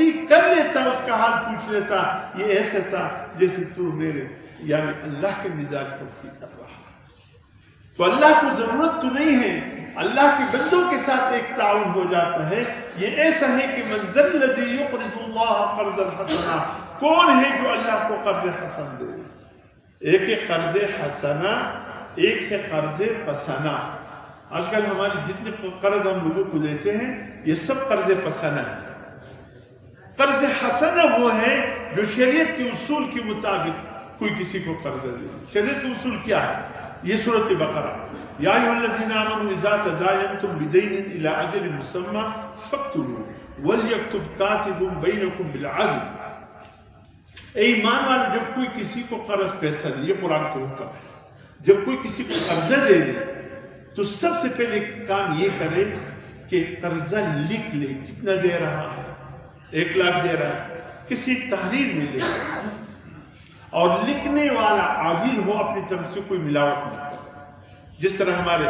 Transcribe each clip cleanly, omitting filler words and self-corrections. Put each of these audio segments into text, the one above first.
تصدیق کر لیتا، اس کا حال پوچھ لیتا، یہ ایسا تھا جیسے تو میرے یعنی اللہ کے مزاج پر سیکھ کر رہا. تو اللہ کو ضرورت تو نہیں ہے، اللہ کے بندوں کے ساتھ ایک تعاون ہو جاتا ہے. یہ ایسا ہے کہ من ذا الذی یقرض اللہ قرضا حسنا، کون ہے جو اللہ کو قرض حسن دے؟ ایک ہے قرض حسنا، ایک ہے قرض پسنا. آج کل ہمارے جتنے قرض ہم لوگوں کو لیتے ہیں یہ سب قرض پسنا ہے. قرض حسنا وہ ہے جو شریعت کے اصول کے مطابق کوئی کسی کو قرض دے. شریعت کے اصول کیا ہے؟ یہ سورۃ بقرہ، یا ایھا الذین آمنوا اذا تداینتم بدین الی اجل مسمى فاکتبوه ولیکتب کاتب بینکم بالعدل. اے ایمان والے، جب کوئی کسی کو قرض پیسہ دے، یہ قرآن کا حکم ہے، جب کوئی کسی کو قرضہ دے دے تو سب سے پہلے کام یہ کرے کہ قرضہ لکھ لے. کتنا دے رہا ہے؟ 1 لاکھ دے رہا ہے، کسی تحریر میں لے، اور لکھنے والا عادل ہو، اپنی طرف سے کوئی ملاوٹ نہ کرے. جس طرح ہمارے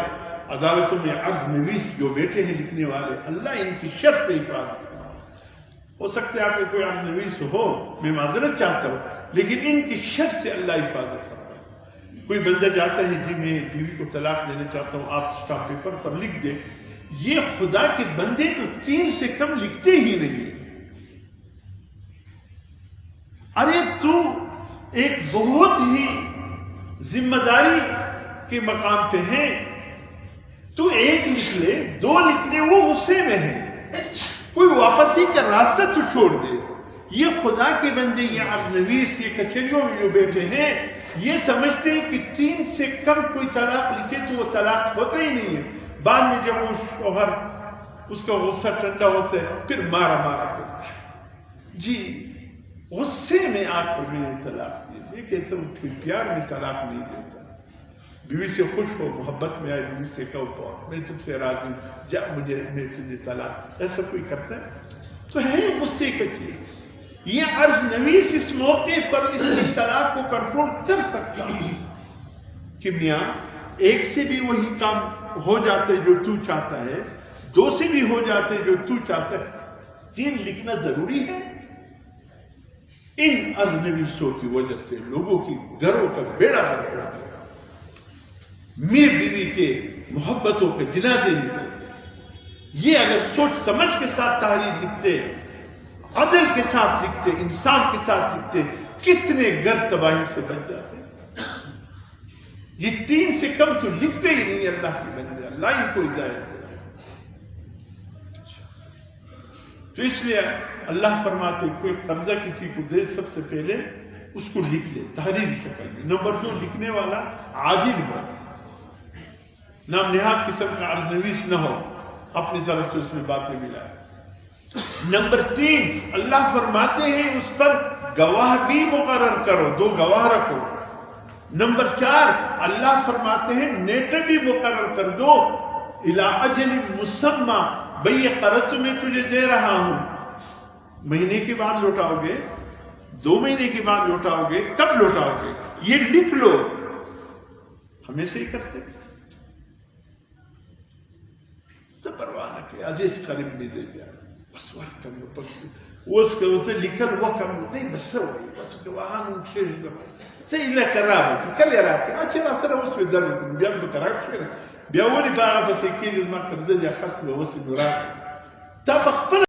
عدالتوں میں عرض نویس جو بیٹھے ہیں لکھنے والے، اللہ ان کی شرط سے حفاظت کرے. ہو سکتا ہے آپ کے کوئی عرض نویس ہو، میں معذرت چاہتا ہوں، لیکن ان کی شرط سے اللہ حفاظت کرے. کوئی بندہ جاتا ہے جی میں بیوی کو طلاق دینا چاہتا ہوں، آپ اسٹامپ پیپر پر لکھ دیں. یہ خدا کے بندے تو 3 سے کم لکھتے ہی نہیں. ارے تو ایک بہت ہی ذمہ داری کے مقام پہ ہے، تو 1 لکھ لے، 2 لکھ لے، وہ غصے میں ہے، کوئی واپسی کا راستہ تو چھوڑ دے. یہ خدا کے بندے، یہ عرض نویس، یہ کچہریوں میں جو بیٹھے ہیں، یہ سمجھتے ہیں کہ 3 سے کم کوئی طلاق لکھے تو وہ طلاق ہوتا ہی نہیں ہے. بعد میں جب وہ شوہر اس کا غصہ ٹھنڈا ہوتا ہے پھر مارا مارا کرتا ہے، جی غصے میں آ کر میں نے طلاق دی. یہ کہتا ہوں پھر پیار میں طلاق نہیں دیتا. بیوی سے خوش ہو، محبت میں آئے، بیوی سے کہو میں تم سے راضی ہوں، جا مجھے میں تجھے طلاق. ایسا کوئی کرتا ہے تو ہے غصے کا چیز. یہ عرض نویس اس موقع پر اس کی طلاق کو کنٹرول کر سکتا ہے کہ میاں 1 سے بھی وہی کام ہو جاتے جو تو چاہتا ہے، 2 سے بھی ہو جاتے جو تو چاہتا ہے، 3 لکھنا ضروری ہے. ان عرض نویسوں کی وجہ سے لوگوں کی گھروں کا بیڑا گرک ہو گیا. میر بیوی کے محبتوں کے جنازے نکلے. یہ اگر سوچ سمجھ کے ساتھ تحریر لکھتے، عدل کے ساتھ لکھتے، انصاف کے ساتھ لکھتے، کتنے گھر تباہی سے بچ جاتے. یہ 3 سے کم تو لکھتے ہی نہیں. اللہ کے بندے، اللہ ان کو ہدایت دے. تو اس لیے اللہ فرماتے کوئی قرضہ کسی کو دے، سب سے پہلے اس کو لکھ لے تحریری شکل میں. نمبر 2، لکھنے والا عاجل ہو، نام نہاد قسم کا عرض نویس نہ ہو، اپنی طرف سے اس میں باتیں ملائے. نمبر 3، اللہ فرماتے ہیں اس پر گواہ بھی مقرر کرو، 2 گواہ رکھو. نمبر 4، اللہ فرماتے ہیں نیٹے بھی مقرر کر دو، الی اجل مسمى، بھئی یہ قرض میں تجھے دے رہا ہوں، مہینے کے بعد لوٹاؤ گے، 2 مہینے کے بعد لوٹاؤ گے، کب لوٹاؤ گے یہ لکھ لو. ہمیں سے ہی کرتے تو پرواہ نہ کہ عزیز قریب نہیں دے گیا، بس وہ کم وہ اس کے اسے لکھل وہ کم نہیں، بس وہی بس وہاں سے إلا كرامة كل يراك أشياء أصلا وصل الدرب بيعمل كراكشر بيقولي بقى بس كيف ما تبذل يا خصم وصل دراك تفق